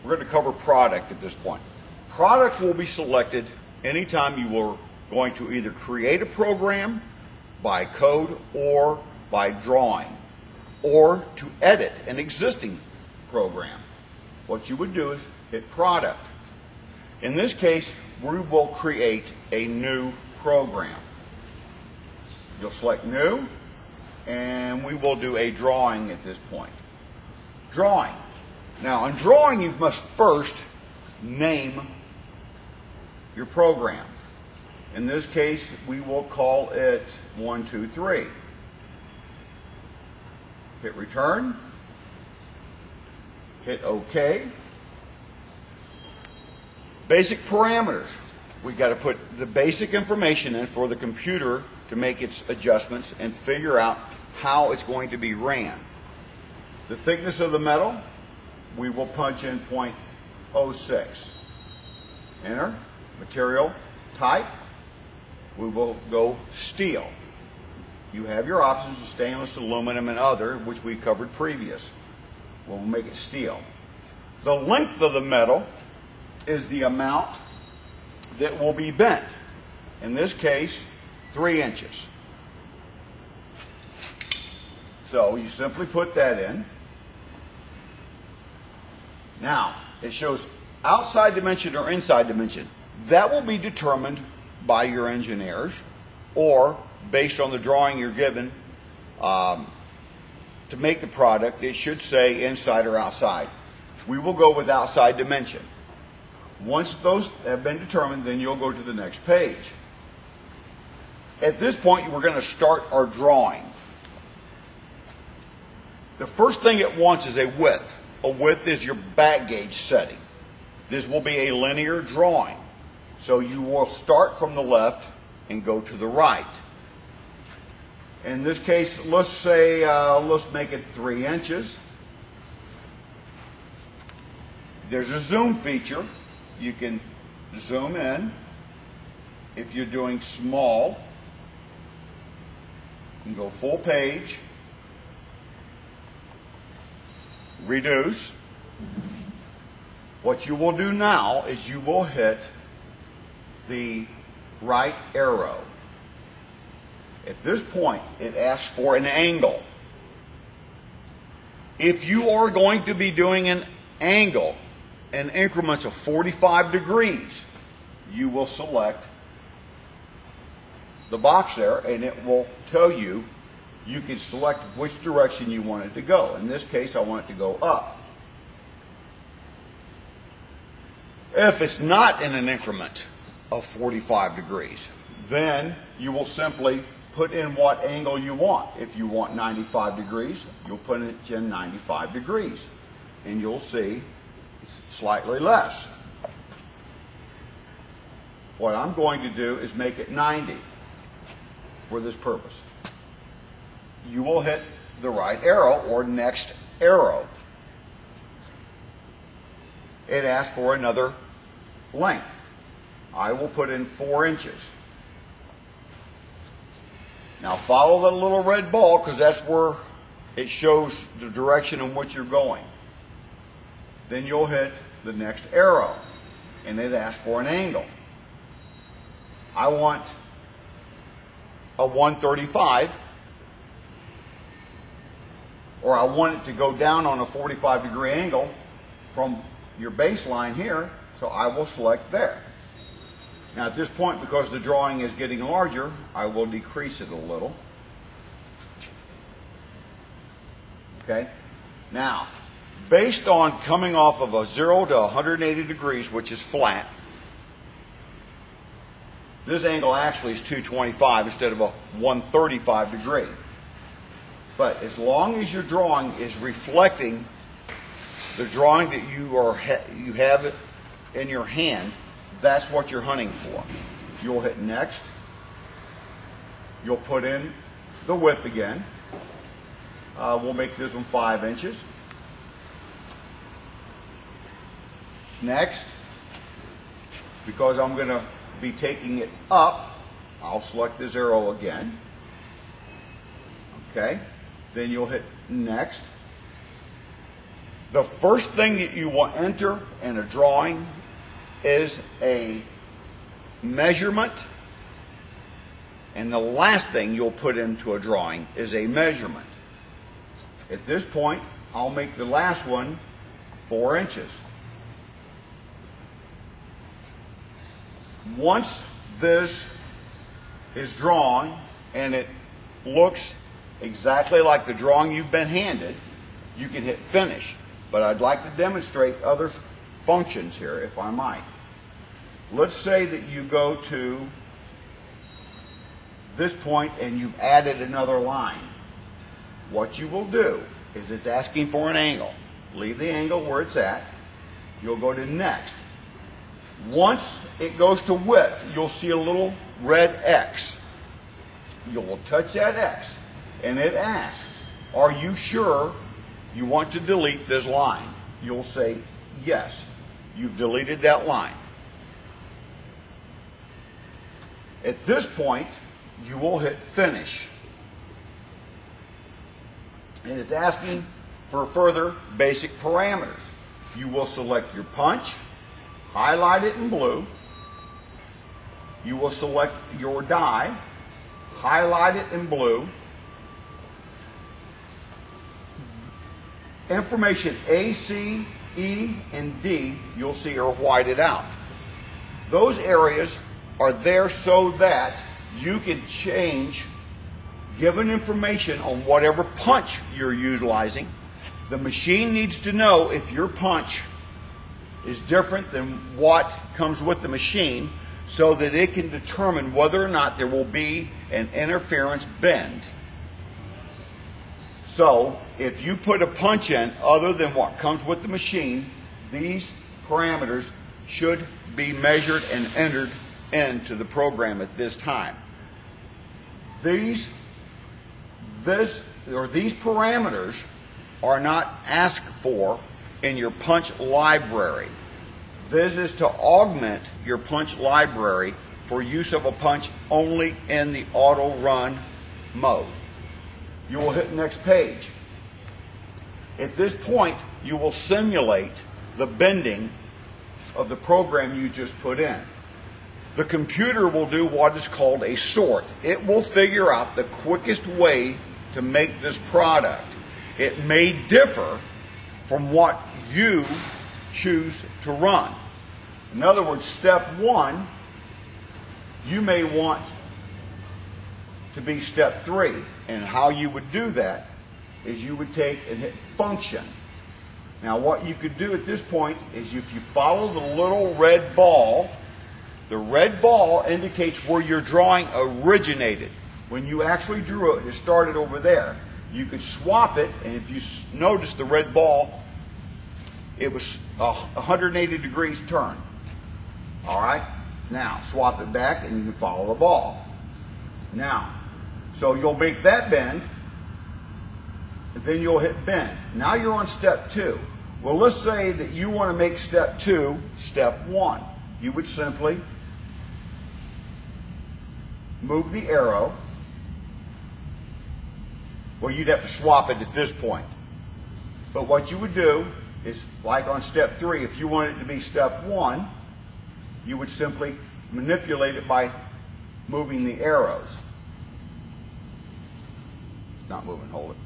We're going to cover product at this point. Product will be selected anytime you are going to either create a program by code or by drawing, or to edit an existing program. What you would do is hit product. In this case, we will create a new program. You'll select new, and we will do a drawing at this point. Drawing. Now, in drawing, you must first name your program. In this case, we will call it 1, 2, 3. Hit return. Hit OK. Basic parameters. We got to put the basic information in for the computer to make its adjustments and figure out how it's going to be ran. The thickness of the metal, we will punch in 0.06. Enter. Material type, we will go steel. You have your options of stainless, aluminum, and other, which we covered previous. We'll make it steel. The length of the metal is the amount that will be bent. In this case, 3 inches. So you simply put that in. Now, it shows outside dimension or inside dimension. That will be determined by your engineers or based on the drawing you're given. To make the product, it should say inside or outside. We will go with outside dimension. Once those have been determined, then you'll go to the next page. At this point, we're going to start our drawing. The first thing it wants is a width. A width is your back gauge setting. This will be a linear drawing. So you will start from the left and go to the right. In this case, let's say, let's make it 3 inches. There's a zoom feature. You can zoom in. If you're doing small, you can go full page, reduce. What you will do now is you will hit the right arrow. At this point, it asks for an angle. If you are going to be doing an angle in increments of 45 degrees, you will select the box there, and it will tell you, you can select which direction you want it to go. In this case, I want it to go up. If it's not in an increment of 45 degrees, then you will simply put in what angle you want. If you want 95 degrees, you'll put it in 95 degrees. And you'll see it's slightly less. What I'm going to do is make it 90 for this purpose. You will hit the right arrow or next arrow. It asks for another length. I will put in 4 inches. Now follow that little red ball because that's where it shows the direction in which you're going. Then you'll hit the next arrow and it asks for an angle. I want a 135, or I want it to go down on a 45-degree angle from your baseline here, so I will select there. Now at this point, because the drawing is getting larger, I will decrease it a little. Okay? Now, based on coming off of a 0 to 180 degrees, which is flat, this angle actually is 225 instead of a 135 degree. But as long as your drawing is reflecting the drawing that you have it in your hand, that's what you're hunting for. You'll hit next. You'll put in the width again. We'll make this one 5 inches. Next, because I'm going to be taking it up, I'll select this arrow again. Okay. Then you'll hit next. The first thing that you will enter in a drawing is a measurement, and the last thing you'll put into a drawing is a measurement. At this point, I'll make the last one 4 inches. Once this is drawn and it looks exactly like the drawing you've been handed, you can hit finish. But I'd like to demonstrate other functions here, if I might. Let's say that you go to this point and you've added another line. What you will do is it's asking for an angle. Leave the angle where it's at. You'll go to next. Once it goes to width, you'll see a little red X. You will touch that X and it asks, are you sure you want to delete this line? You'll say yes. You've deleted that line. At this point, you will hit finish. And it's asking for further basic parameters. You will select your punch, highlight it in blue. You will select your die, highlight it in blue. Information A, C, E, and D, you'll see are whited out. Those areas are there so that you can change given information on whatever punch you're utilizing. The machine needs to know if your punch is different than what comes with the machine so that it can determine whether or not there will be an interference bend. So, if you put a punch in other than what comes with the machine, these parameters should be measured and entered into the program at this time. These parameters are not asked for in your punch library. This is to augment your punch library for use of a punch only in the auto run mode. You will hit next page. At this point, you will simulate the bending of the program you just put in. The computer will do what is called a sort. It will figure out the quickest way to make this product. It may differ from what you choose to run. In other words, step 1, you may want to be step 3. And how you would do that is you would take and hit function. Now what you could do at this point is if you follow the little red ball, the red ball indicates where your drawing originated. When you actually drew it, it started over there. You could swap it, and if you notice the red ball, it was 180 degrees turn. All right? Now, swap it back, and you can follow the ball. Now, so you'll make that bend, and then you'll hit bend. Now you're on step 2. Well, let's say that you want to make step 2 step 1. You would simply move the arrow. Well, you'd have to swap it at this point. But what you would do is, like on step 3, if you want it to be step 1, you would simply manipulate it by moving the arrows. It's not moving, hold it.